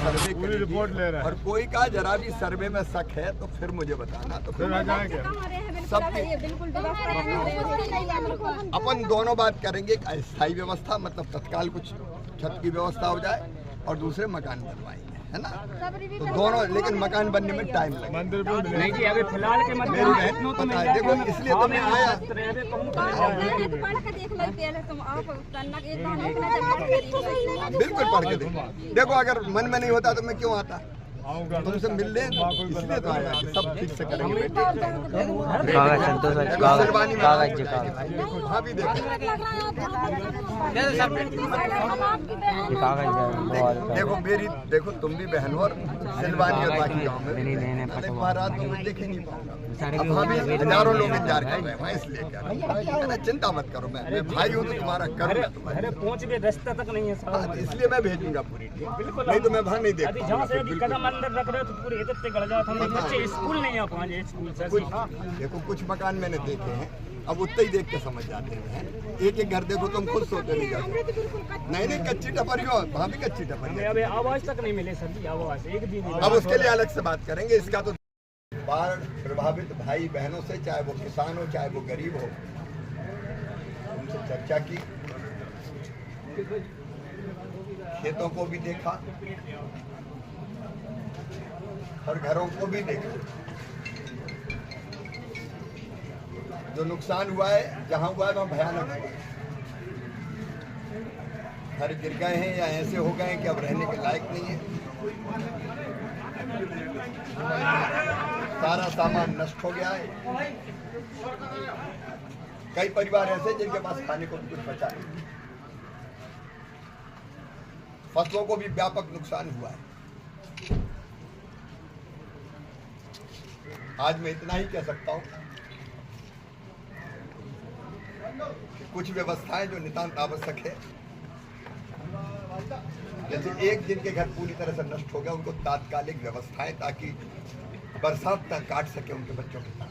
सर्वे पूरी रिपोर्ट ले रहा है। और कोई का जरा भी सर्वे में शक है तो फिर मुझे बताना, तो फिर सब अपन दोनों बात करेंगे। स्थायी व्यवस्था मतलब तत्काल कुछ छत की व्यवस्था हो जाए और दूसरे मकान बनवाएंगे, है ना। तो दोनों, लेकिन मकान बनने में टाइम लगेगा। मंदिर नहीं जी, अभी फिलहाल के मेरी बहन पता है, देखो इसलिए तो मैं आया। बिल्कुल पढ़ के देखो, अगर मन में नहीं होता तो मैं क्यों आता, तुमसे मिल ले, इसलिए तो आया कि सब ठीक से करेंगे। हाँ भी देखो मेरी, देखो तुम भी बहन हो और सिलवानी और बाकी गाँव में महाराज देखे नहीं पाऊंगा। अब हम हजारों लोग इंतजार कर रहे हैं, इसलिए क्या चिंता मत करो, मैं भाई हूँ तो तुम्हारा कर पहुँच भी रास्ता तक नहीं है, इसलिए मैं भेजूंगा पूरी टीम, नहीं तो मैं वहाँ नहीं देखता। रख रहे तो पूरे इधर गड़ जाता है, बच्चे स्कूल नहीं आ पाए स्कूल से। देखो कुछ मकान मैंने देखे हैं, अब उतना ही देख के समझ जाते हैं। एक एक घर देखो तुम खुद सोते नहीं जाते। नहीं कच्ची टपरी हो, वहाँ भी कच्ची टपरी। अभी आवाज तक नहीं मिले सर जी, आवाज एक दिन। अब उसके लिए अलग से बात करेंगे। इसका तो बाढ़ प्रभावित भाई बहनों से, चाहे वो किसान हो चाहे वो गरीब हो, उनसे चर्चा की, खेतों को भी देखा और घरों को भी देखा। जो नुकसान हुआ है, जहां हुआ है वहां भयानक है। घर गिर गए हैं या ऐसे हो गए कि अब रहने के लायक नहीं है। सारा सामान नष्ट हो गया है। कई परिवार ऐसे जिनके पास खाने को भी कुछ बचा नहीं। फसलों को भी व्यापक नुकसान हुआ है। आज मैं इतना ही कह सकता हूं कि कुछ व्यवस्थाएं जो नितांत आवश्यक है, जैसे एक जिनके घर पूरी तरह से नष्ट हो गया, उनको तात्कालिक व्यवस्थाएं, ताकि बरसात तक काट सके उनके बच्चों के साथ।